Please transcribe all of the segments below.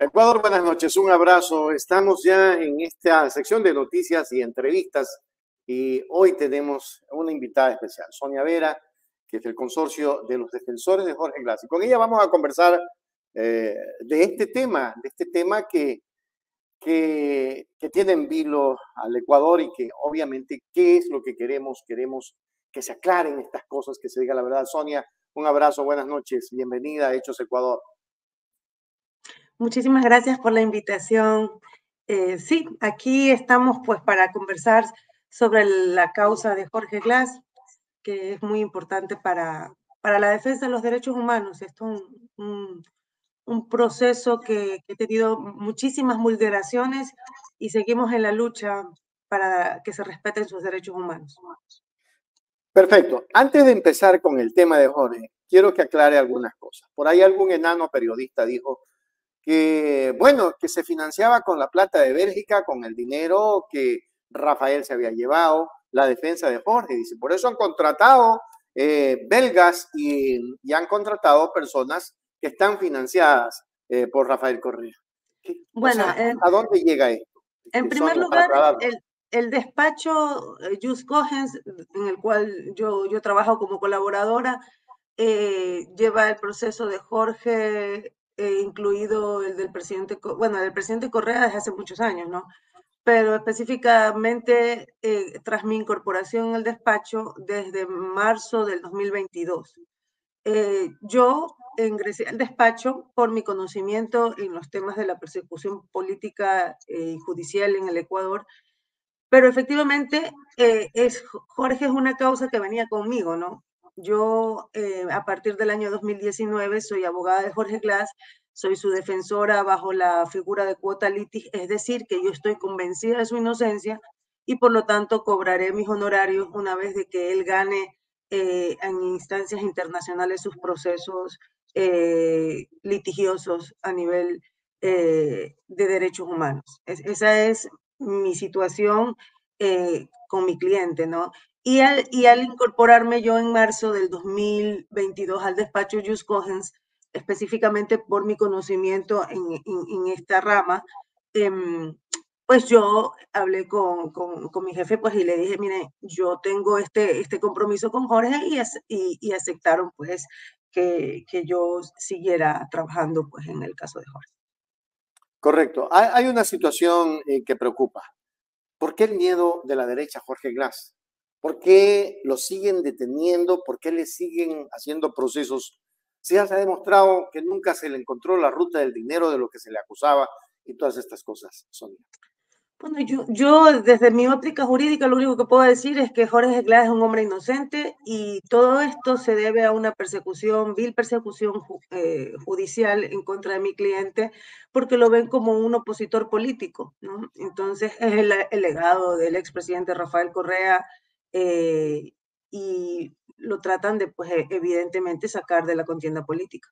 Ecuador, buenas noches, un abrazo. Estamos ya en esta sección de noticias y entrevistas y hoy tenemos una invitada especial, Sonia Vera, que es del consorcio de los defensores de Jorge Glass. Y con ella vamos a conversar de este tema que tiene en vilo al Ecuador y que obviamente, ¿qué es lo que queremos? Queremos que se aclaren estas cosas, que se diga la verdad. Sonia, un abrazo, buenas noches, bienvenida a Hechos Ecuador. Muchísimas gracias por la invitación. Sí, aquí estamos pues para conversar sobre la causa de Jorge Glass, que es muy importante para la defensa de los derechos humanos. Esto es un proceso que ha tenido muchísimas vulneraciones y seguimos en la lucha para que se respeten sus derechos humanos. Perfecto. Antes de empezar con el tema de Jorge, quiero que aclare algunas cosas. Por ahí algún enano periodista dijo que, bueno, que se financiaba con la plata de Bélgica, con el dinero que Rafael se había llevado, la defensa de Jorge. Dice, por eso han contratado belgas y han contratado personas que están financiadas por Rafael Correa. Bueno, ¿A dónde llega esto? En primer Sonia, lugar, el despacho Just Cogens, en el cual yo trabajo como colaboradora, lleva el proceso de Jorge, incluido el del presidente, del presidente Correa desde hace muchos años, ¿no? Pero específicamente tras mi incorporación al despacho desde marzo del 2022. Yo ingresé al despacho por mi conocimiento en los temas de la persecución política y judicial en el Ecuador, pero efectivamente Jorge es una causa que venía conmigo, ¿no? Yo a partir del año 2019 soy abogada de Jorge Glass, soy su defensora bajo la figura de quota litis, es decir, que yo estoy convencida de su inocencia y por lo tanto cobraré mis honorarios una vez de que él gane en instancias internacionales sus procesos litigiosos a nivel de derechos humanos. Esa es mi situación con mi cliente, ¿no? Y al incorporarme yo en marzo del 2022 al despacho Just Cogens, específicamente por mi conocimiento en esta rama, pues yo hablé con mi jefe pues, y le dije, mire, yo tengo este compromiso con Jorge y aceptaron pues que yo siguiera trabajando pues en el caso de Jorge. Correcto. Hay una situación que preocupa. ¿Por qué el miedo de la derecha a Jorge Glass? ¿Por qué lo siguen deteniendo? ¿Por qué le siguen haciendo procesos? Se ha demostrado que nunca se le encontró la ruta del dinero de lo que se le acusaba y todas estas cosas, Sonia. Bueno, yo desde mi óptica jurídica lo único que puedo decir es que Jorge Glass es un hombre inocente y todo esto se debe a una persecución, vil persecución judicial en contra de mi cliente porque lo ven como un opositor político, ¿no? Entonces es el legado del expresidente Rafael Correa y lo tratan de, pues evidentemente, sacar de la contienda política.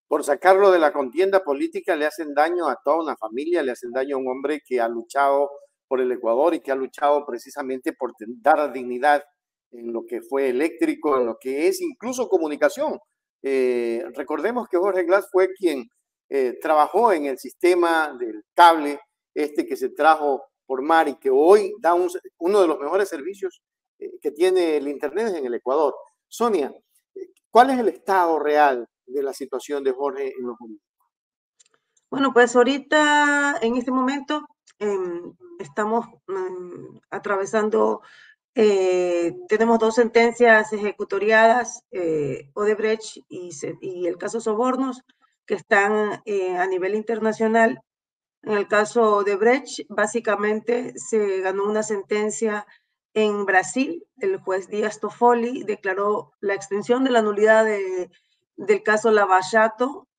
Por sacarlo de la contienda política le hacen daño a toda una familia, le hacen daño a un hombre que ha luchado por el Ecuador y que ha luchado precisamente por dar dignidad en lo que fue eléctrico, en lo que es incluso comunicación. Recordemos que Jorge Glass fue quien trabajó en el sistema del cable, que se trajo por mar y que hoy da uno de los mejores servicios que tiene el Internet en el Ecuador. Sonia, ¿cuál es el estado real de la situación de Jorge en los jurídicos? Bueno, pues ahorita, en este momento, estamos atravesando, tenemos dos sentencias ejecutoriadas, Odebrecht y el caso Sobornos, que están a nivel internacional. En el caso Odebrecht, básicamente se ganó una sentencia en Brasil. El juez Díaz Toffoli declaró la extensión de la nulidad del caso Lava Jato,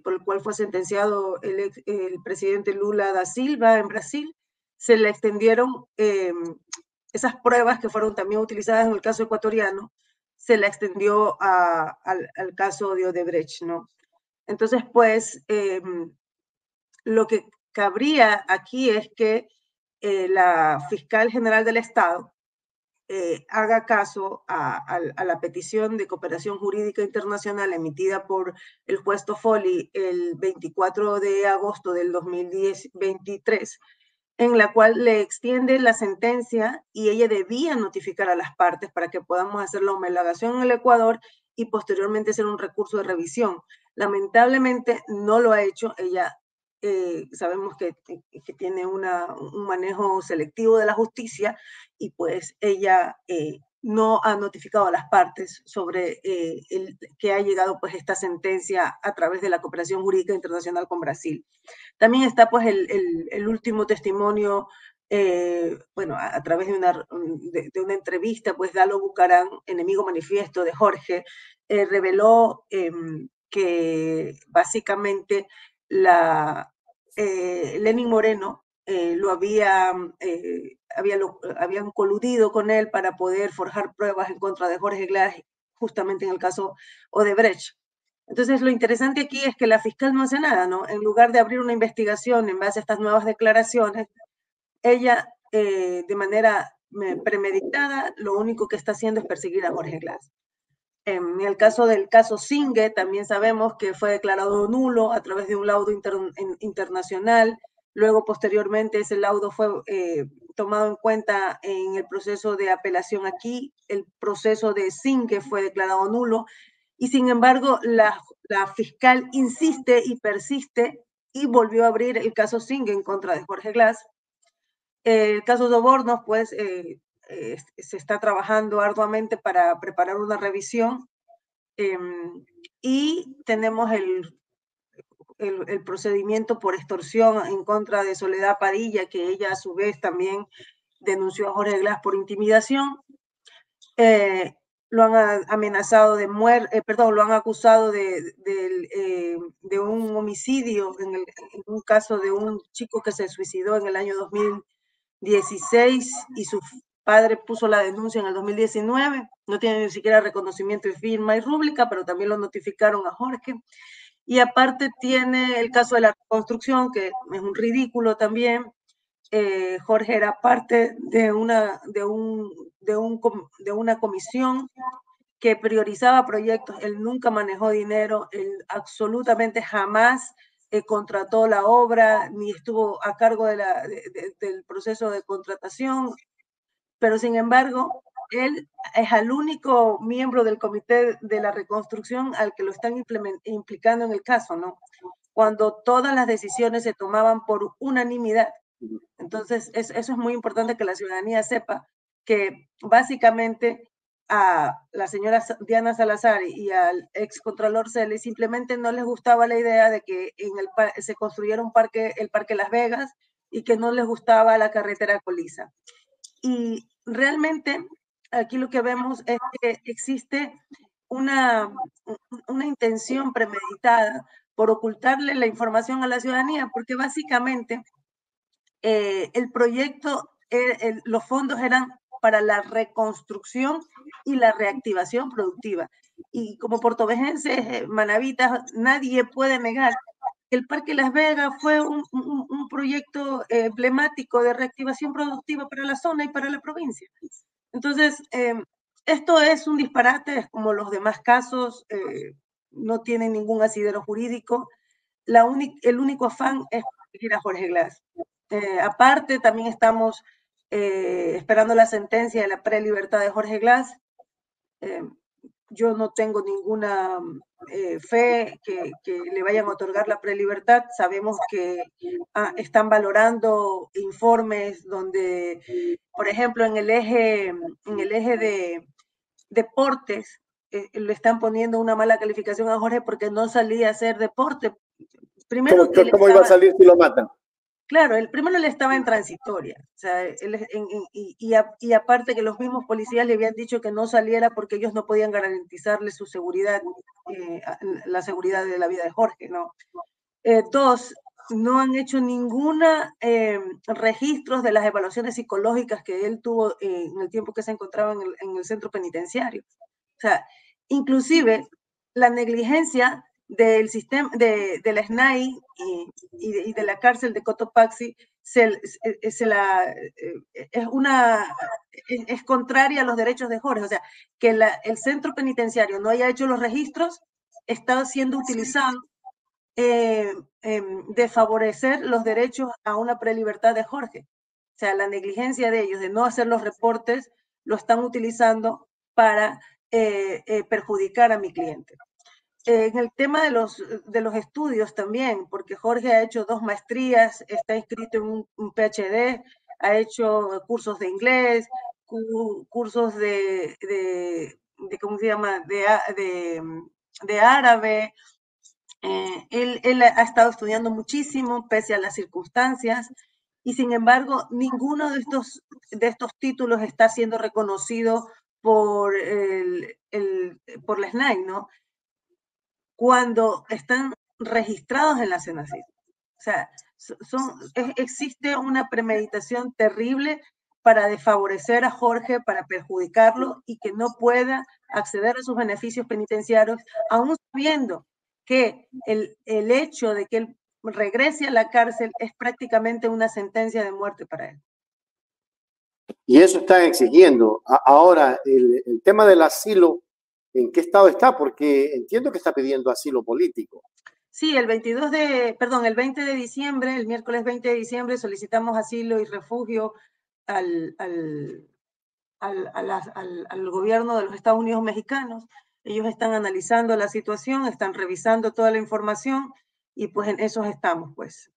por el cual fue sentenciado el presidente Lula da Silva en Brasil. Se le extendieron esas pruebas que fueron también utilizadas en el caso ecuatoriano, se le extendió al caso de Odebrecht, ¿no? Entonces, pues, lo que cabría aquí es que la fiscal general del Estado haga caso a la petición de cooperación jurídica internacional emitida por el juez Toffoli el 24 de agosto del 2023, en la cual le extiende la sentencia y ella debía notificar a las partes para que podamos hacer la homologación en el Ecuador y posteriormente hacer un recurso de revisión. Lamentablemente no lo ha hecho. Ella sabemos que tiene un manejo selectivo de la justicia y pues ella no ha notificado a las partes sobre que ha llegado pues esta sentencia a través de la cooperación jurídica internacional con Brasil. También está pues el último testimonio, bueno, a través de una entrevista, pues Dalo Bucarán, enemigo manifiesto de Jorge, reveló que básicamente Lenín Moreno habían coludido con él para poder forjar pruebas en contra de Jorge Glass, justamente en el caso Odebrecht. Entonces, lo interesante aquí es que la fiscal no hace nada, ¿no? En lugar de abrir una investigación en base a estas nuevas declaraciones, ella, de manera premeditada, lo único que está haciendo es perseguir a Jorge Glass. En el caso del caso Singue, también sabemos que fue declarado nulo a través de un laudo internacional. Luego, posteriormente, ese laudo fue tomado en cuenta en el proceso de apelación aquí. El proceso de Singue fue declarado nulo. Y sin embargo, la fiscal insiste y persiste y volvió a abrir el caso Singue en contra de Jorge Glass. El caso Sobornos, pues, se está trabajando arduamente para preparar una revisión y tenemos el procedimiento por extorsión en contra de Soledad Padilla, que ella a su vez también denunció a Jorge Glass por intimidación. Lo han amenazado de muerte, lo han acusado de un homicidio en un caso de un chico que se suicidó en el año 2016 y su padre puso la denuncia en el 2019. No tiene ni siquiera reconocimiento de firma y rúbrica, pero también lo notificaron a Jorge. Y aparte tiene el caso de la reconstrucción, que es un ridículo también. Jorge era parte de una comisión que priorizaba proyectos. Él nunca manejó dinero, él absolutamente jamás contrató la obra, ni estuvo a cargo del proceso de contratación, pero sin embargo, él es el único miembro del comité de la reconstrucción al que lo están implicando en el caso, ¿no? Cuando todas las decisiones se tomaban por unanimidad. Entonces, eso es muy importante que la ciudadanía sepa que básicamente a la señora Diana Salazar y al ex contralor Celis simplemente no les gustaba la idea de que se construyera el Parque Las Vegas y que no les gustaba la carretera Colisa. Y realmente aquí lo que vemos es que existe una intención premeditada por ocultarle la información a la ciudadanía, porque básicamente el proyecto, los fondos eran para la reconstrucción y la reactivación productiva. Y como portovejenses, manavitas, nadie puede negar que el Parque Las Vegas fue un proyecto emblemático de reactivación productiva para la zona y para la provincia. Entonces, esto es un disparate, como los demás casos, no tienen ningún asidero jurídico. El único afán es conseguir a Jorge Glass. Aparte, también estamos esperando la sentencia de la prelibertad de Jorge Glass. Yo no tengo ninguna fe que le vayan a otorgar la prelibertad. Sabemos que están valorando informes donde, por ejemplo, en el eje de deportes, le están poniendo una mala calificación a Jorge porque no salía a hacer deporte. Primero, ¿Cómo iba a salir si lo matan? Claro, el primero él estaba en transitoria, o sea, y aparte que los mismos policías le habían dicho que no saliera porque ellos no podían garantizarle su seguridad, la seguridad de la vida de Jorge, ¿no? Dos, no han hecho ninguna registros de las evaluaciones psicológicas que él tuvo en el tiempo que se encontraba en el centro penitenciario. O sea, inclusive la negligencia del sistema de la SNAI y de la cárcel de Cotopaxi es contraria a los derechos de Jorge. O sea, que el centro penitenciario no haya hecho los registros está siendo utilizado de favorecer los derechos a una prelibertad de Jorge. O sea, la negligencia de ellos de no hacer los reportes lo están utilizando para perjudicar a mi cliente. En el tema de los estudios también, porque Jorge ha hecho 2 maestrías, está inscrito en un PhD, ha hecho cursos de inglés, cursos ¿cómo se llama? De árabe. Él ha estado estudiando muchísimo, pese a las circunstancias, y sin embargo, ninguno de estos títulos está siendo reconocido por la SNAI, ¿no? Cuando están registrados en la CENACYT. O sea, existe una premeditación terrible para desfavorecer a Jorge, para perjudicarlo y que no pueda acceder a sus beneficios penitenciarios, aún sabiendo que el hecho de que él regrese a la cárcel es prácticamente una sentencia de muerte para él. Y eso están exigiendo. Ahora, el tema del asilo, ¿en qué estado está? Porque entiendo que está pidiendo asilo político. Sí, el 20 de diciembre, el miércoles 20 de diciembre, solicitamos asilo y refugio al gobierno de los Estados Unidos mexicanos. Ellos están analizando la situación, están revisando toda la información y pues en eso estamos, pues.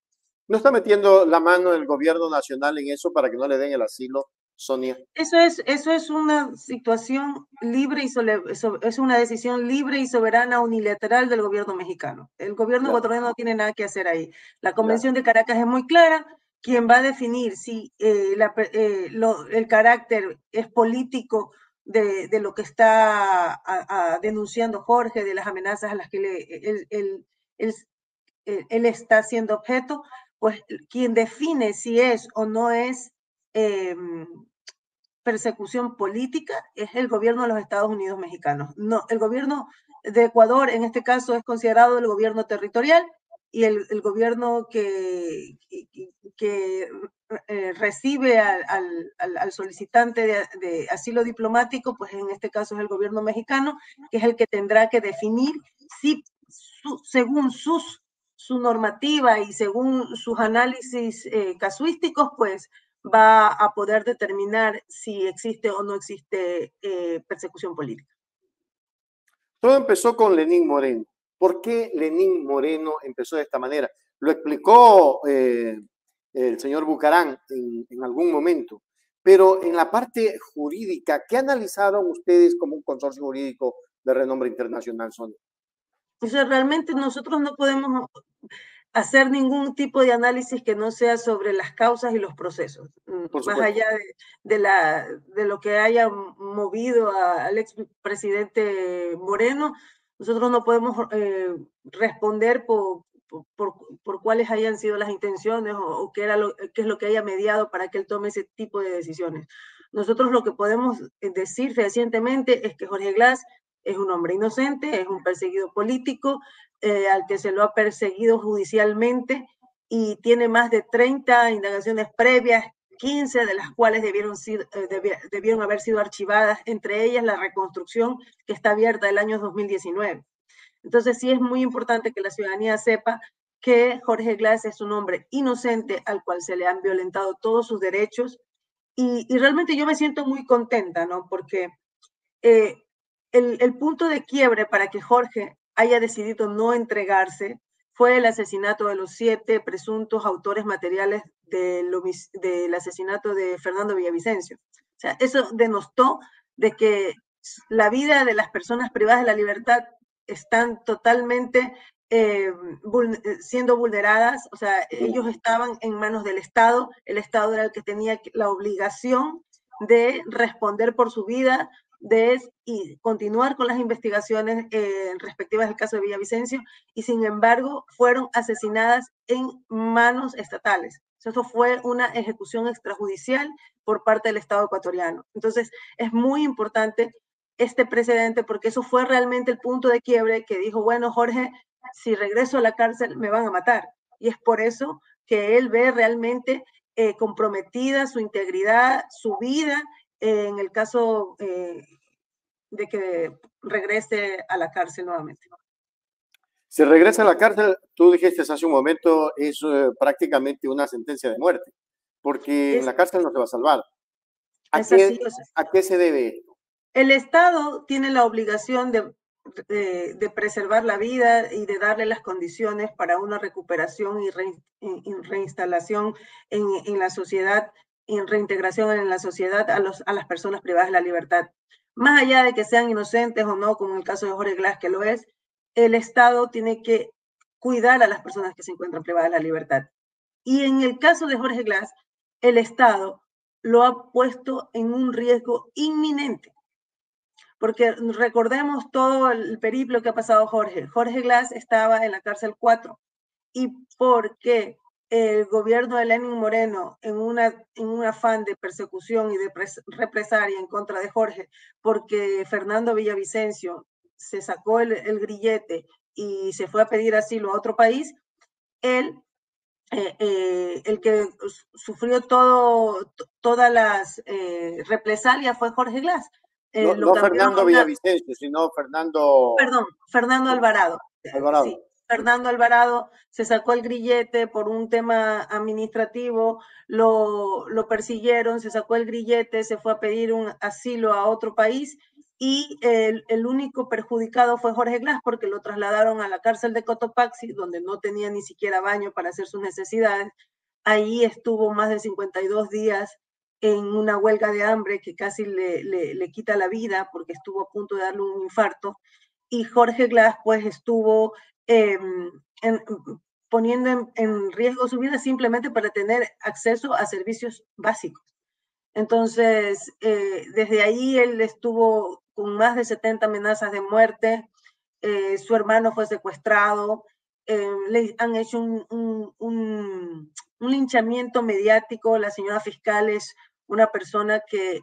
¿No está metiendo la mano el gobierno nacional en eso para que no le den el asilo, Sonia? Eso es una situación libre y es una decisión libre y soberana unilateral del gobierno mexicano. El gobierno ecuatoriano no tiene nada que hacer ahí. La Convención de Caracas es muy clara. Quien va a definir si el carácter es político de lo que está denunciando Jorge, de las amenazas a las que él está siendo objeto, pues quien define si es o no es persecución política es el gobierno de los Estados Unidos mexicanos. No, el gobierno de Ecuador, en este caso, es considerado el gobierno territorial y el gobierno que recibe al solicitante de asilo diplomático, pues en este caso es el gobierno mexicano, que es el que tendrá que definir si, según su normativa y según sus análisis casuísticos, pues va a poder determinar si existe o no existe persecución política. Todo empezó con Lenín Moreno. ¿Por qué Lenín Moreno empezó de esta manera? Lo explicó el señor Bucarán en algún momento, pero en la parte jurídica, ¿qué analizaron ustedes como un consorcio jurídico de renombre internacional, Sonia? O sea, realmente nosotros no podemos hacer ningún tipo de análisis que no sea sobre las causas y los procesos, más allá de lo que haya movido al expresidente Moreno. Nosotros no podemos responder por cuáles hayan sido las intenciones o qué es lo que haya mediado para que él tome ese tipo de decisiones. Nosotros lo que podemos decir recientemente es que Jorge Glass es un hombre inocente, es un perseguido político, al que se lo ha perseguido judicialmente y tiene más de 30 indagaciones previas, 15 de las cuales debieron haber sido archivadas, entre ellas la reconstrucción que está abierta el año 2019. Entonces sí es muy importante que la ciudadanía sepa que Jorge Glass es un hombre inocente al cual se le han violentado todos sus derechos y realmente yo me siento muy contenta, ¿no? Porque el punto de quiebre para que Jorge haya decidido no entregarse fue el asesinato de los 7 presuntos autores materiales del asesinato de Fernando Villavicencio. O sea, eso denostó de que la vida de las personas privadas de la libertad están totalmente siendo vulneradas. O sea, ellos estaban en manos del Estado. El Estado era el que tenía la obligación de responder por su vida, y continuar con las investigaciones respectivas del caso de Villavicencio, y sin embargo fueron asesinadas en manos estatales. Eso fue una ejecución extrajudicial por parte del Estado ecuatoriano. Entonces es muy importante este precedente porque eso fue realmente el punto de quiebre que dijo, bueno, Jorge, si regreso a la cárcel me van a matar. Y es por eso que él ve realmente comprometida su integridad, su vida, en el caso de que regrese a la cárcel nuevamente. Si regresa a la cárcel, tú dijiste hace un momento, es prácticamente una sentencia de muerte, porque en la cárcel no te va a salvar. Es así. ¿A qué se debe esto? El Estado tiene la obligación de preservar la vida y de darle las condiciones para una recuperación y reinstalación en la sociedad, en reintegración en la sociedad a las personas privadas de la libertad. Más allá de que sean inocentes o no, como en el caso de Jorge Glass, que lo es, el Estado tiene que cuidar a las personas que se encuentran privadas de la libertad. Y en el caso de Jorge Glass, el Estado lo ha puesto en un riesgo inminente. Porque recordemos todo el periplo que ha pasado Jorge. Jorge Glass estaba en la cárcel 4 y porque el gobierno de Lenín Moreno, en un afán de persecución y de represalia en contra de Jorge, porque Fernando Villavicencio se sacó el grillete y se fue a pedir asilo a otro país, él, el que sufrió todas las represalias fue Jorge Glass. No Fernando Villavicencio, sino Fernando... Perdón, Fernando Alvarado. Alvarado. Sí, Fernando Alvarado se sacó el grillete por un tema administrativo, lo persiguieron, se sacó el grillete, se fue a pedir un asilo a otro país y el único perjudicado fue Jorge Glass porque lo trasladaron a la cárcel de Cotopaxi, donde no tenía ni siquiera baño para hacer sus necesidades. Ahí estuvo más de 52 días en una huelga de hambre que casi le quita la vida porque estuvo a punto de darle un infarto. Y Jorge Glass pues estuvo poniendo en riesgo su vida simplemente para tener acceso a servicios básicos. Entonces, desde ahí él estuvo con más de 70 amenazas de muerte, su hermano fue secuestrado, le han hecho un linchamiento mediático, la señora fiscal es una persona que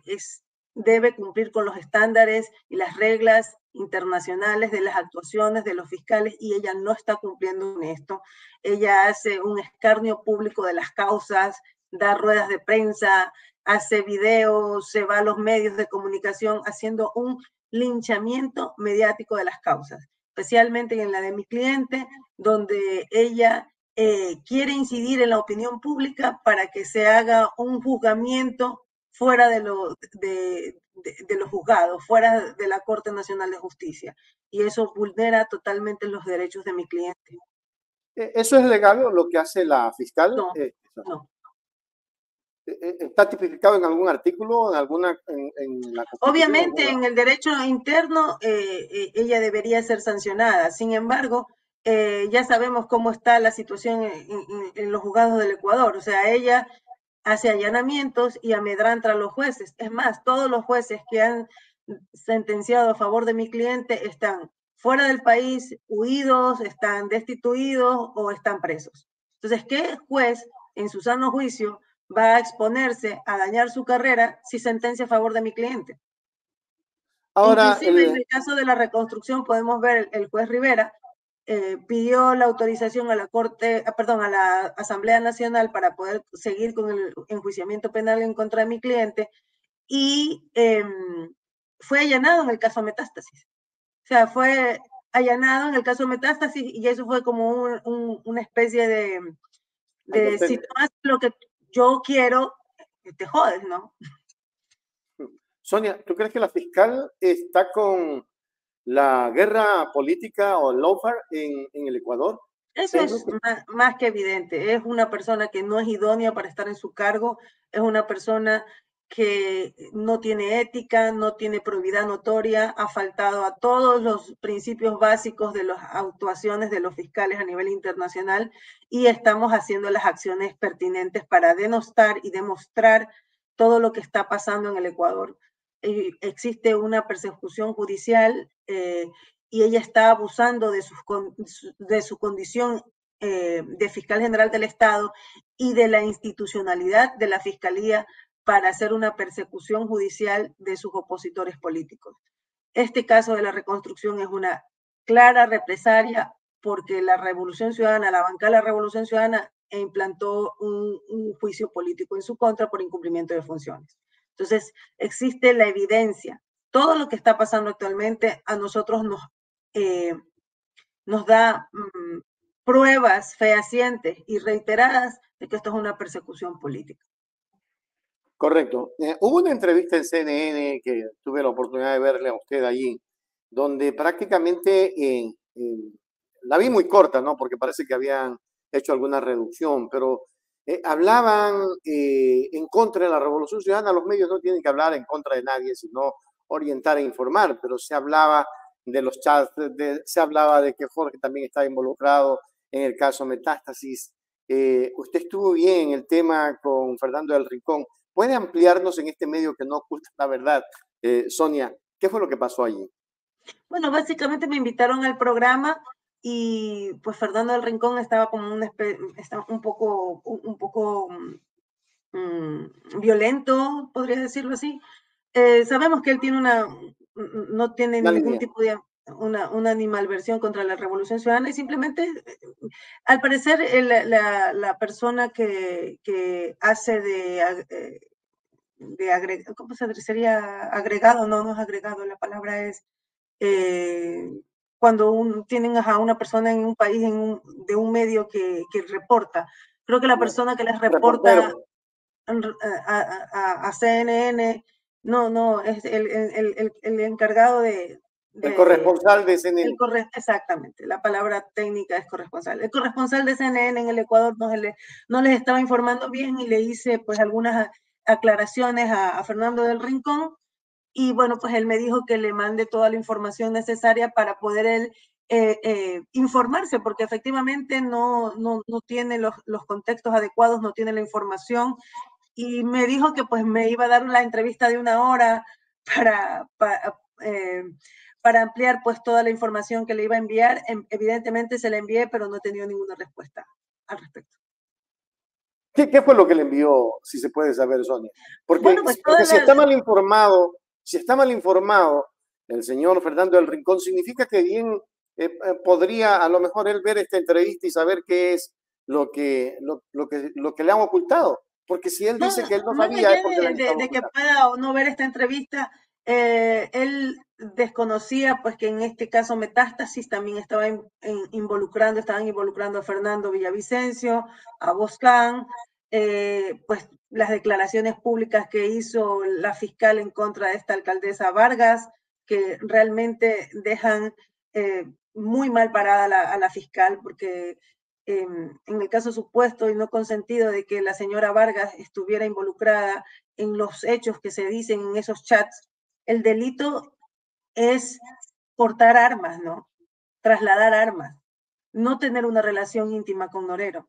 debe cumplir con los estándares y las reglas internacionales de las actuaciones de los fiscales y ella no está cumpliendo con esto. Ella hace un escarnio público de las causas, da ruedas de prensa, hace videos, se va a los medios de comunicación haciendo un linchamiento mediático de las causas, especialmente en la de mi cliente, donde ella quiere incidir en la opinión pública para que se haga un juzgamiento fuera de los juzgados, fuera de la Corte Nacional de Justicia. Y eso vulnera totalmente los derechos de mi cliente. ¿Eso es legal lo que hace la fiscal? No, no. ¿Está tipificado en algún artículo, en la Constitución? Obviamente, en el derecho interno, ella debería ser sancionada. Sin embargo, ya sabemos cómo está la situación en los juzgados del Ecuador. O sea, ella hace allanamientos y amedranta a los jueces. Es más, todos los jueces que han sentenciado a favor de mi cliente están fuera del país, huidos, están destituidos o están presos. Entonces, ¿qué juez en su sano juicio va a exponerse a dañar su carrera si sentencia a favor de mi cliente? Ahora, inclusive en el caso de la reconstrucción podemos ver el juez Rivera pidió la autorización a la Corte, a la Asamblea Nacional para poder seguir con el enjuiciamiento penal en contra de mi cliente y fue allanado en el caso Metástasis. O sea, fue allanado en el caso Metástasis y eso fue como una especie de si no haces lo que yo quiero, te jodes, ¿no? Sonia, ¿tú crees que la fiscal está con la guerra política o el lawfare en el Ecuador? Eso es más que evidente. Es una persona que no es idónea para estar en su cargo, es una persona que no tiene ética, no tiene probidad notoria, ha faltado a todos los principios básicos de las actuaciones de los fiscales a nivel internacional y estamos haciendo las acciones pertinentes para denostar y demostrar todo lo que está pasando en el Ecuador. Existe una persecución judicial y ella está abusando de su condición de fiscal general del Estado y de la institucionalidad de la Fiscalía para hacer una persecución judicial de sus opositores políticos. Este caso de la reconstrucción es una clara represalia porque la Revolución Ciudadana, la bancada de la Revolución Ciudadana, implantó un juicio político en su contra por incumplimiento de funciones. Entonces, existe la evidencia. Todo lo que está pasando actualmente a nosotros nos da pruebas fehacientes y reiteradas de que esto es una persecución política. Correcto. Hubo una entrevista en CNN que tuve la oportunidad de verle a usted allí, donde prácticamente la vi muy corta, ¿no? Porque parece que habían hecho alguna reducción, pero hablaban en contra de la Revolución Ciudadana. Los medios no tienen que hablar en contra de nadie, sino orientar e informar, pero se hablaba de los chats, se hablaba de que Jorge también estaba involucrado en el caso Metástasis. Usted estuvo bien en el tema con Fernando del Rincón. ¿Puede ampliarnos en este medio que no oculta la verdad, Sonia? ¿Qué fue lo que pasó allí? Bueno, básicamente me invitaron al programa y pues Fernando del Rincón estaba como un poco violento, podría decirlo así. Sabemos que él tiene no tiene ningún tipo de una animalversión contra la Revolución Ciudadana y simplemente, al parecer, la persona que hace ¿cómo sería agregado? No, no es agregado, la palabra es cuando tienen a una persona en un país, de un medio que reporta. Creo que la persona que les reporta a CNN, no, es el encargado el corresponsal de CNN. Exactamente, la palabra técnica es corresponsal. El corresponsal de CNN en el Ecuador no les estaba informando bien y le hice pues algunas aclaraciones a Fernando del Rincón y bueno, pues él me dijo que le mande toda la información necesaria para poder él informarse, porque efectivamente no tiene los contextos adecuados, no tiene la información y me dijo que pues me iba a dar la entrevista de 1 hora para ampliar pues toda la información que le iba a enviar. Evidentemente se la envié, pero no he tenido ninguna respuesta al respecto. ¿Qué fue lo que le envió, si se puede saber, Sonia? Porque, bueno, pues porque si está mal informado el señor Fernando del Rincón, significa que bien podría a lo mejor él ver esta entrevista y saber qué es lo que le han ocultado. Porque si él dice que él no más sabía, allá es porque le han estado de que ocultando. pueda o no ver esta entrevista, él desconocía pues que en este caso Metástasis también estaban involucrando a Fernando Villavicencio, a Boscán, pues las declaraciones públicas que hizo la fiscal en contra de esta alcaldesa Vargas, que realmente dejan muy mal parada a la fiscal, porque en el caso supuesto y no consentido de que la señora Vargas estuviera involucrada en los hechos que se dicen en esos chats, el delito es portar armas, ¿no? Trasladar armas, no tener una relación íntima con Norero.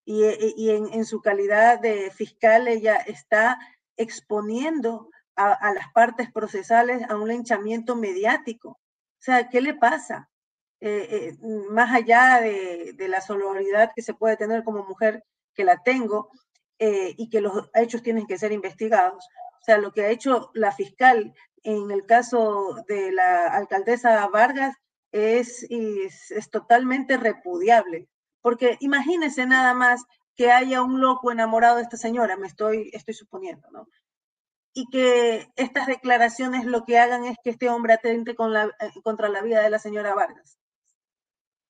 Y en su calidad de fiscal, ella está exponiendo a las partes procesales a un linchamiento mediático. O sea, ¿qué le pasa? Más allá de la solidaridad que se puede tener como mujer, que la tengo, y que los hechos tienen que ser investigados. O sea, lo que ha hecho la fiscal en el caso de la alcaldesa Vargas es totalmente repudiable. Porque imagínense nada más que haya un loco enamorado de esta señora, estoy suponiendo, ¿no? Y que estas declaraciones lo que hagan es que este hombre atente contra la vida de la señora Vargas.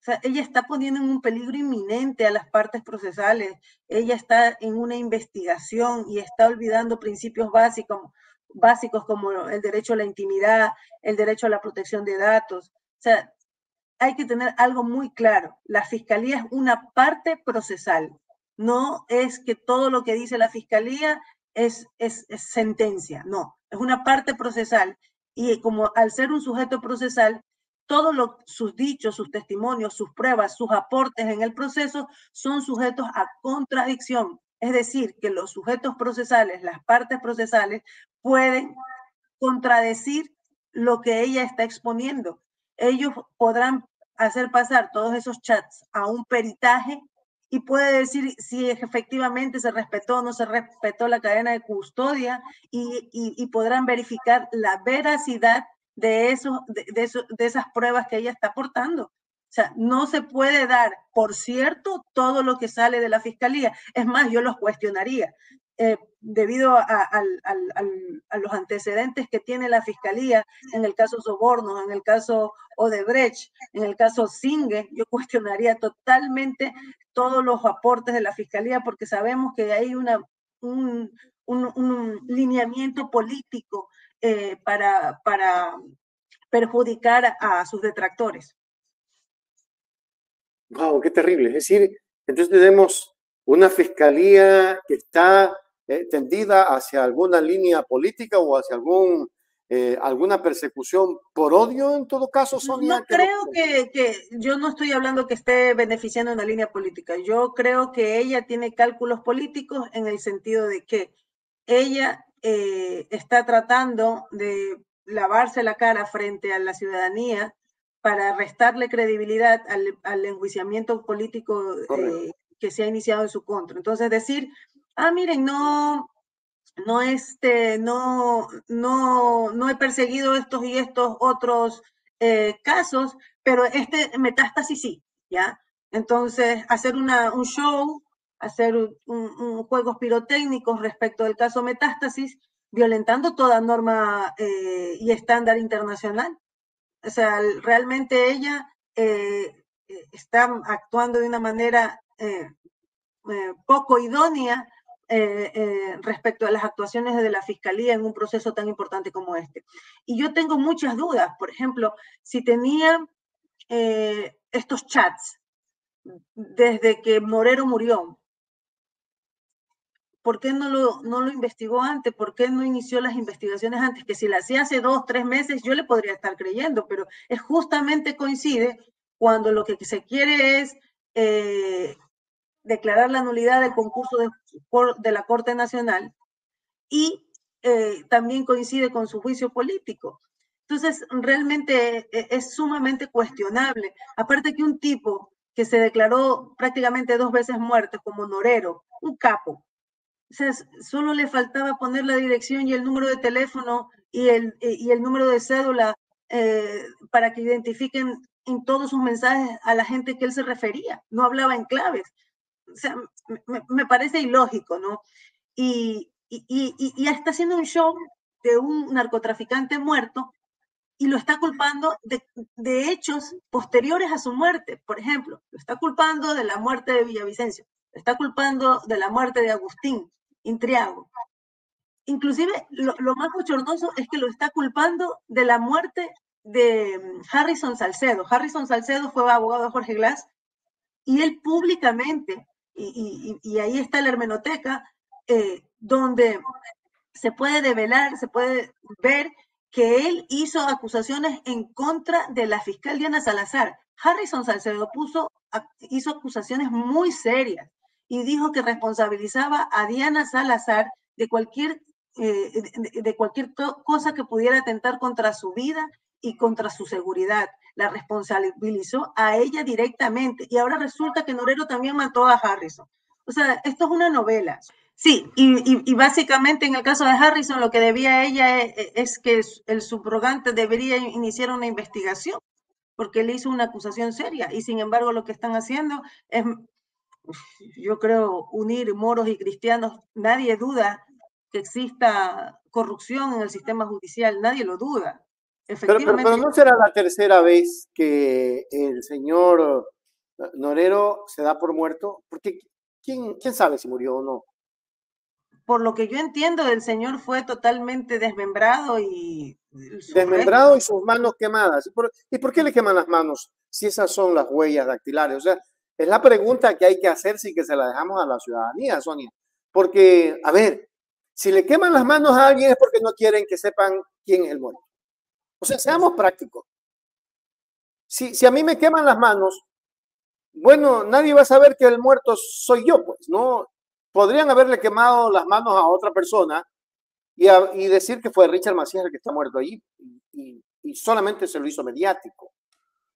O sea, ella está poniendo en un peligro inminente a las partes procesales, ella está en una investigación y está olvidando principios básicos como el derecho a la intimidad, el derecho a la protección de datos. O sea, hay que tener algo muy claro, la fiscalía es una parte procesal, no es que todo lo que dice la fiscalía es sentencia, no, es una parte procesal y como al ser un sujeto procesal, todos sus dichos, sus testimonios, sus pruebas, sus aportes en el proceso son sujetos a contradicción. Es decir, que los sujetos procesales, las partes procesales, pueden contradecir lo que ella está exponiendo. Ellos podrán hacer pasar todos esos chats a un peritaje y puede decir si efectivamente se respetó o no se respetó la cadena de custodia y podrán verificar la veracidad de esas pruebas que ella está aportando. O sea, no se puede dar, por cierto, todo lo que sale de la fiscalía. Es más, yo los cuestionaría. Debido a los antecedentes que tiene la fiscalía en el caso Sobornos, en el caso Odebrecht, en el caso Singue, yo cuestionaría totalmente todos los aportes de la fiscalía porque sabemos que hay un lineamiento político para perjudicar a sus detractores. Wow, qué terrible. Es decir, entonces tenemos una fiscalía que está tendida hacia alguna línea política o hacia alguna persecución por odio en todo caso, Sonia. No creo que yo no estoy hablando que esté beneficiando una línea política. Yo creo que ella tiene cálculos políticos en el sentido de que ella está tratando de lavarse la cara frente a la ciudadanía para restarle credibilidad al enjuiciamiento político que se ha iniciado en su contra. Entonces decir, miren, no he perseguido estos y estos otros casos, pero este metástasis sí, ¿ya? Entonces, hacer un show, hacer juegos pirotécnicos respecto del caso metástasis, violentando toda norma y estándar internacional. O sea, realmente ella está actuando de una manera poco idónea respecto a las actuaciones de la Fiscalía en un proceso tan importante como este. Y yo tengo muchas dudas, por ejemplo, si tenía estos chats desde que Norero murió, ¿por qué no lo investigó antes? ¿Por qué no inició las investigaciones antes? Que si la hacía hace 2, 3 meses, yo le podría estar creyendo, pero es justamente coincide cuando lo que se quiere es declarar la nulidad del concurso de la Corte Nacional y también coincide con su juicio político. Entonces, realmente es sumamente cuestionable. Aparte que un tipo que se declaró prácticamente 2 veces muerto como Norero, un capo, o sea, solo le faltaba poner la dirección y el número de teléfono y el número de cédula para que identifiquen en todos sus mensajes a la gente que él se refería. No hablaba en claves. O sea, me parece ilógico, ¿no? Y está haciendo un show de un narcotraficante muerto y lo está culpando de hechos posteriores a su muerte. Por ejemplo, lo está culpando de la muerte de Villavicencio, lo está culpando de la muerte de Agustín Intriago. Inclusive, lo más bochornoso es que lo está culpando de la muerte de Harrison Salcedo. Harrison Salcedo fue abogado de Jorge Glass y él públicamente, y ahí está la hermenoteca, donde se puede develar, se puede ver que él hizo acusaciones en contra de la fiscal Diana Salazar. Harrison Salcedo hizo acusaciones muy serias y dijo que responsabilizaba a Diana Salazar de cualquier cosa que pudiera atentar contra su vida y contra su seguridad. La responsabilizó a ella directamente y ahora resulta que Norero también mató a Harrison. O sea, esto es una novela. Sí, y básicamente en el caso de Harrison lo que debía ella es que el subrogante debería iniciar una investigación porque él hizo una acusación seria y sin embargo lo que están haciendo es, yo creo, unir moros y cristianos. Nadie duda que exista corrupción en el sistema judicial, nadie lo duda. Efectivamente. Pero no será la tercera vez que el señor Norero se da por muerto, porque ¿quién sabe si murió o no? Por lo que yo entiendo, el señor fue totalmente desmembrado y desmembrado y sus manos quemadas. ¿Y por qué le queman las manos si esas son las huellas dactilares? O sea, es la pregunta que hay que hacer si que se la dejamos a la ciudadanía, Sonia. Porque, a ver, si le queman las manos a alguien es porque no quieren que sepan quién es el muerto. O sea, seamos prácticos. Si a mí me queman las manos, bueno, nadie va a saber que el muerto soy yo, pues, ¿no? Podrían haberle quemado las manos a otra persona y decir que fue Richard Macías el que está muerto allí y solamente se lo hizo mediático.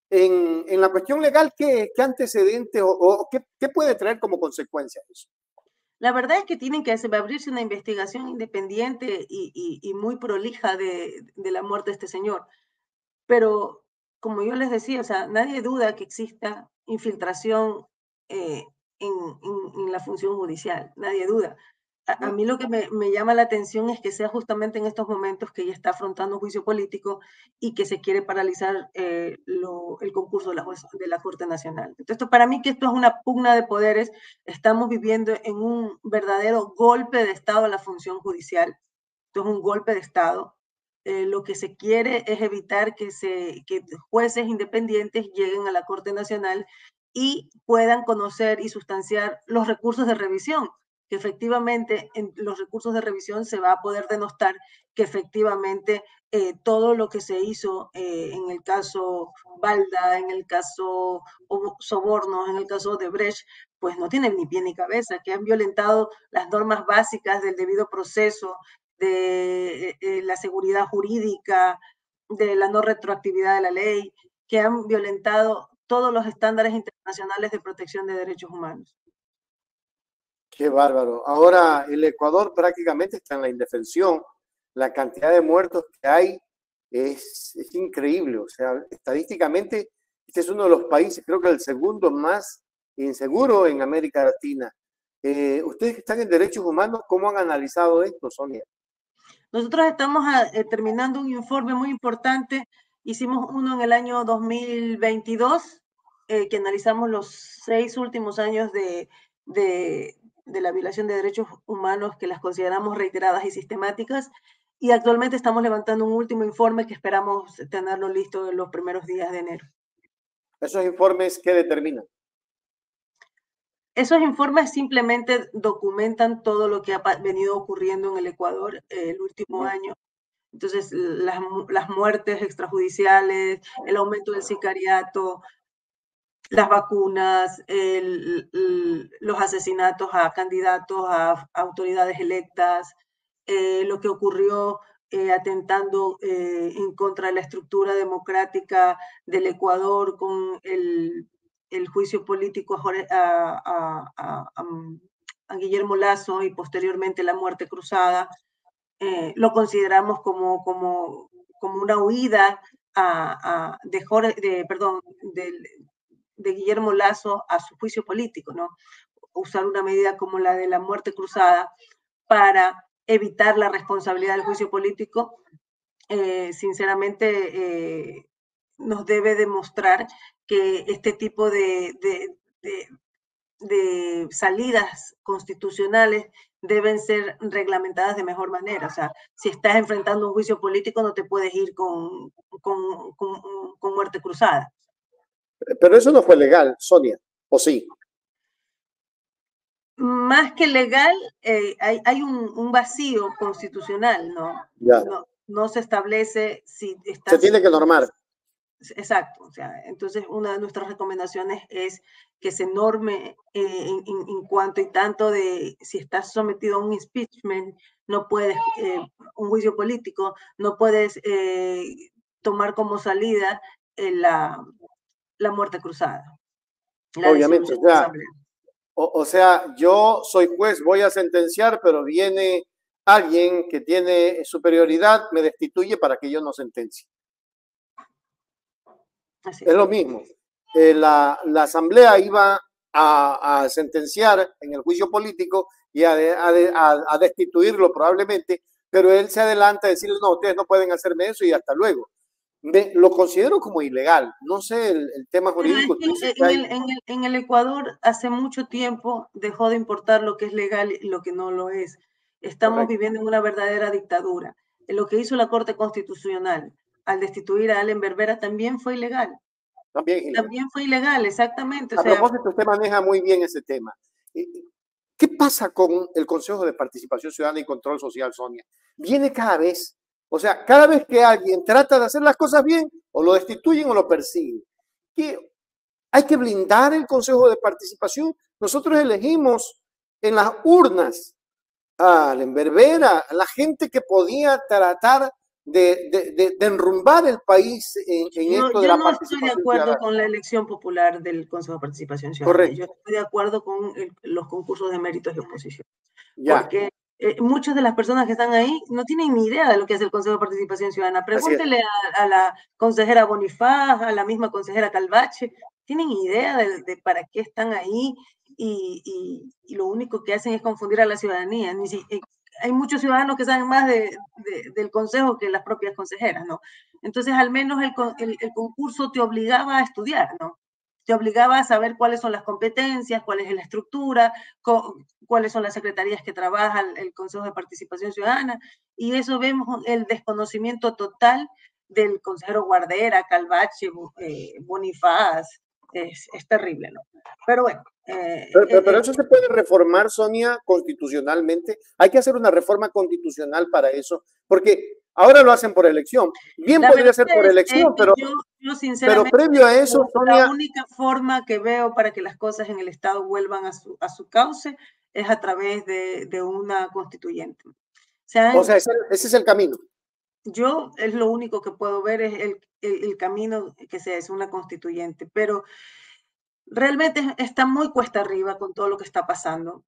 En la cuestión legal, ¿qué antecedente o qué puede traer como consecuencia eso? La verdad es que tienen que abrirse una investigación independiente y muy prolija de la muerte de este señor. Pero como yo les decía, o sea, nadie duda que exista infiltración en la función judicial, nadie duda. A mí lo que me llama la atención es que sea justamente en estos momentos que ella está afrontando un juicio político y que se quiere paralizar el concurso de la Corte Nacional. Entonces, para mí que esto es una pugna de poderes, estamos viviendo en un verdadero golpe de Estado a la función judicial. Esto es un golpe de Estado. Lo que se quiere es evitar que jueces independientes lleguen a la Corte Nacional y puedan conocer y sustanciar los recursos de revisión, que efectivamente en los recursos de revisión se va a poder denostar que efectivamente todo lo que se hizo en el caso Balda, en el caso Sobornos, en el caso de Brecht, pues no tienen ni pie ni cabeza, que han violentado las normas básicas del debido proceso, de la seguridad jurídica, de la no retroactividad de la ley, que han violentado todos los estándares internacionales de protección de derechos humanos. Qué bárbaro. Ahora el Ecuador prácticamente está en la indefensión. La cantidad de muertos que hay es increíble. O sea, estadísticamente, este es uno de los países, creo que el segundo más inseguro en América Latina. Ustedes que están en derechos humanos, ¿cómo han analizado esto, Sonia? Nosotros estamos terminando un informe muy importante. Hicimos uno en el año 2022, que analizamos los 6 últimos años de la violación de derechos humanos que las consideramos reiteradas y sistemáticas. Y actualmente estamos levantando un último informe que esperamos tenerlo listo en los primeros días de enero. ¿Esos informes qué determinan? Esos informes simplemente documentan todo lo que ha venido ocurriendo en el Ecuador el último año. Entonces, las muertes extrajudiciales, el aumento del sicariato, las vacunas, los asesinatos a candidatos, a autoridades electas, lo que ocurrió atentando en contra de la estructura democrática del Ecuador con el juicio político a Guillermo Lasso y posteriormente la muerte cruzada. Lo consideramos como una huida de Guillermo Lasso a su juicio político, ¿no? Usar una medida como la de la muerte cruzada para evitar la responsabilidad del juicio político, sinceramente nos debe demostrar que este tipo de salidas constitucionales deben ser reglamentadas de mejor manera. O sea, si estás enfrentando un juicio político, no te puedes ir con muerte cruzada. Pero eso no fue legal, Sonia, ¿o sí? Más que legal, hay un vacío constitucional, ¿no? Ya. No se establece si estás... Se tiene que normar. Exacto, o sea, entonces una de nuestras recomendaciones es que se norme en cuanto y tanto de si estás sometido a un impeachment, no puedes, un juicio político, no puedes tomar como salida la muerte cruzada. Obviamente, o sea, yo soy juez, voy a sentenciar, pero viene alguien que tiene superioridad, me destituye para que yo no sentencie. Es lo mismo. La asamblea iba a sentenciar en el juicio político y a destituirlo probablemente, pero él se adelanta a decirle, no, ustedes no pueden hacerme eso y hasta luego. Lo considero como ilegal. No sé el tema jurídico. En el Ecuador hace mucho tiempo dejó de importar lo que es legal y lo que no lo es. Estamos viviendo en una verdadera dictadura. Lo que hizo la Corte Constitucional al destituir a Allen Berbera también fue ilegal. También fue ilegal, exactamente. A propósito, usted maneja muy bien ese tema. ¿Qué pasa con el Consejo de Participación Ciudadana y Control Social, Sonia? Viene cada vez, o sea, cada vez que alguien trata de hacer las cosas bien, o lo destituyen o lo persiguen. Hay que blindar el Consejo de Participación. Nosotros elegimos en las urnas a Allen Berbera, a la gente que podía tratar de enrumbar el país en esto de la participación. Yo no estoy de acuerdo con la elección popular del Consejo de Participación Ciudadana. Correcto. Yo estoy de acuerdo con los concursos de méritos y oposición. Ya. Porque muchas de las personas que están ahí no tienen ni idea de lo que es el Consejo de Participación Ciudadana. Pregúntele a la consejera Bonifaz, a la misma consejera Calvache, tienen idea de para qué están ahí y lo único que hacen es confundir a la ciudadanía. Hay muchos ciudadanos que saben más del consejo que las propias consejeras, ¿no? Entonces, al menos el concurso te obligaba a estudiar, ¿no? Te obligaba a saber cuáles son las competencias, cuál es la estructura, cuáles son las secretarías que trabajan el Consejo de Participación Ciudadana, y eso vemos el desconocimiento total del consejero Guardera, Calvache, Bonifaz, es terrible, ¿no? Pero bueno. Pero eso se puede reformar, Sonia, constitucionalmente. Hay que hacer una reforma constitucional para eso, porque ahora lo hacen por elección. Bien podría ser por elección, pero sinceramente, previo a eso, Sonia, la única forma que veo para que las cosas en el Estado vuelvan a su cauce es a través de una constituyente. O sea, ese es el camino. Yo es lo único que puedo ver, es el camino que sea, es una constituyente, pero realmente está muy cuesta arriba con todo lo que está pasando.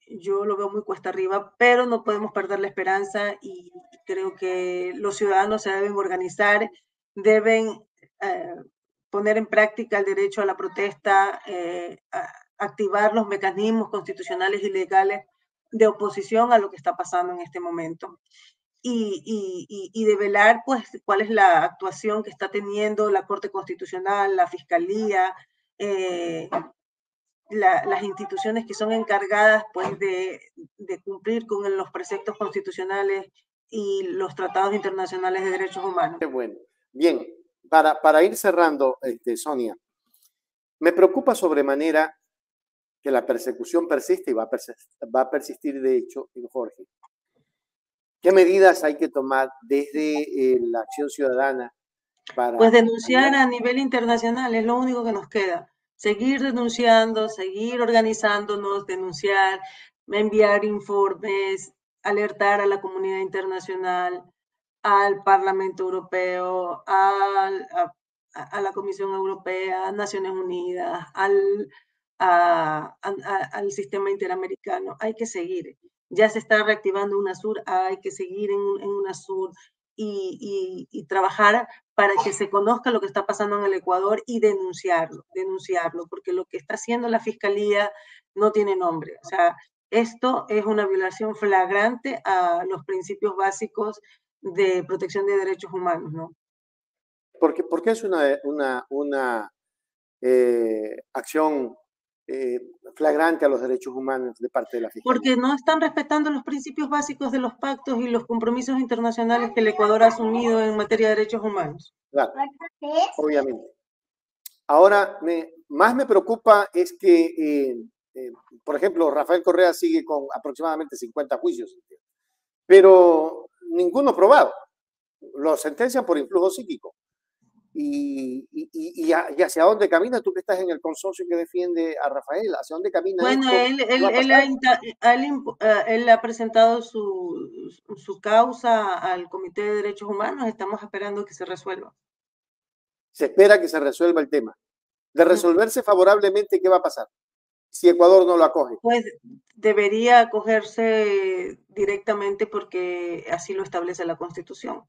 Yo lo veo muy cuesta arriba, pero no podemos perder la esperanza y creo que los ciudadanos se deben organizar, deben poner en práctica el derecho a la protesta, activar los mecanismos constitucionales y legales de oposición a lo que está pasando en este momento. Y develar pues cuál es la actuación que está teniendo la Corte Constitucional, la Fiscalía, las instituciones que son encargadas pues de cumplir con los preceptos constitucionales y los tratados internacionales de derechos humanos. Qué bueno. Bien, para ir cerrando, Sonia, me preocupa sobremanera que la persecución persiste y va a persistir de hecho en Jorge. ¿Qué medidas hay que tomar desde la acción ciudadana para... Pues denunciar a nivel internacional es lo único que nos queda. Seguir denunciando, seguir organizándonos, denunciar, enviar informes, alertar a la comunidad internacional, al Parlamento Europeo, a la Comisión Europea, a Naciones Unidas, al sistema interamericano. Hay que seguir. Ya se está reactivando UNASUR, hay que seguir en UNASUR y trabajar para que se conozca lo que está pasando en el Ecuador y denunciarlo, porque lo que está haciendo la Fiscalía no tiene nombre. O sea, esto es una violación flagrante a los principios básicos de protección de derechos humanos, ¿no? ¿Por qué es una acción flagrante a los derechos humanos de parte de la Fiscalía? Porque no están respetando los principios básicos de los pactos y los compromisos internacionales que el Ecuador ha asumido en materia de derechos humanos. Claro, obviamente. Ahora, más me preocupa es que, por ejemplo, Rafael Correa sigue con aproximadamente 50 juicios, pero ninguno probado. Lo sentencian por influjo psíquico. ¿Y hacia dónde camina? Tú que estás en el consorcio que defiende a Rafael, ¿hacia dónde camina bueno, esto? él ha presentado su causa al Comité de Derechos Humanos. Estamos esperando que se resuelva. Se espera que se resuelva el tema. De resolverse favorablemente, ¿qué va a pasar si Ecuador no lo acoge? Pues debería acogerse directamente porque así lo establece la Constitución.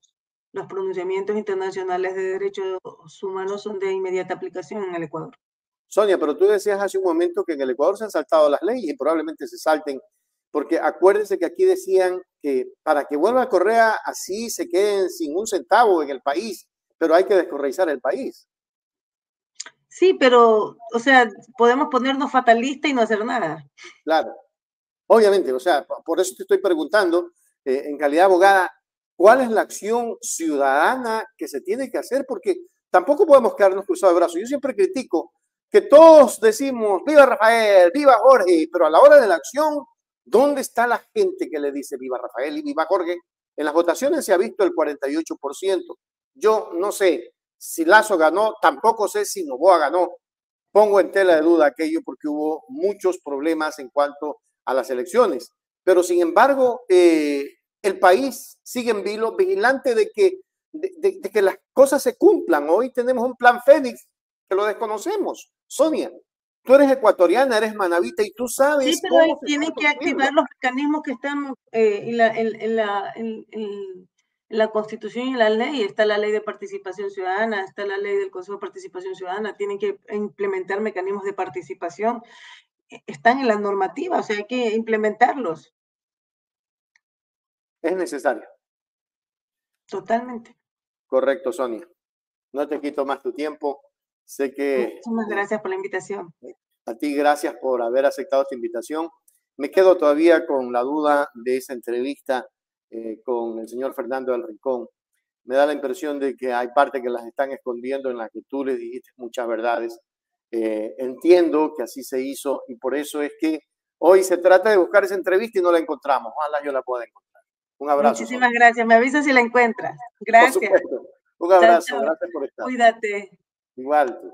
Los pronunciamientos internacionales de derechos humanos son de inmediata aplicación en el Ecuador. Sonia, pero tú decías hace un momento que en el Ecuador se han saltado las leyes y probablemente se salten, porque acuérdense que aquí decían que para que vuelva Correa así se queden sin un centavo en el país, pero hay que descorreizar el país. Sí, pero, o sea, podemos ponernos fatalistas y no hacer nada. Claro, obviamente, o sea, por eso te estoy preguntando, en calidad de abogada, ¿cuál es la acción ciudadana que se tiene que hacer? Porque tampoco podemos quedarnos cruzados de brazos. Yo siempre critico que todos decimos, viva Rafael, viva Jorge, pero a la hora de la acción, ¿dónde está la gente que le dice viva Rafael y viva Jorge? En las votaciones se ha visto el 48%. Yo no sé si Lazo ganó, tampoco sé si Noboa ganó. Pongo en tela de duda aquello porque hubo muchos problemas en cuanto a las elecciones. Pero sin embargo, el país sigue en vilo, vigilante de que las cosas se cumplan. Hoy tenemos un plan Fénix que lo desconocemos. Sonia. Tú eres ecuatoriana, eres manabita y tú Sí, sabes pero cómo se tienen está que construyendo. activar los mecanismos que están en la Constitución y en la ley. Está la ley de participación ciudadana, está la ley del Consejo de Participación Ciudadana. Tienen que implementar mecanismos de participación. Están en la normativa, o sea, hay que implementarlos. Es necesario. Totalmente. Correcto, Sonia. No te quito más tu tiempo. Sé que Muchísimas gracias por la invitación. a ti gracias por haber aceptado esta invitación. Me quedo todavía con la duda de esa entrevista con el señor Fernando del Rincón. Me da la impresión de que hay partes que las están escondiendo en las que tú le dijiste muchas verdades. Entiendo que así se hizo y por eso es que hoy se trata de buscar esa entrevista y no la encontramos. Ojalá yo la pueda encontrar. Un abrazo, Sonia. Muchísimas gracias. Me avisas si la encuentras. Por Gracias. supuesto. Un Chao, abrazo. chao. Gracias por estar. Cuídate. Igual tú.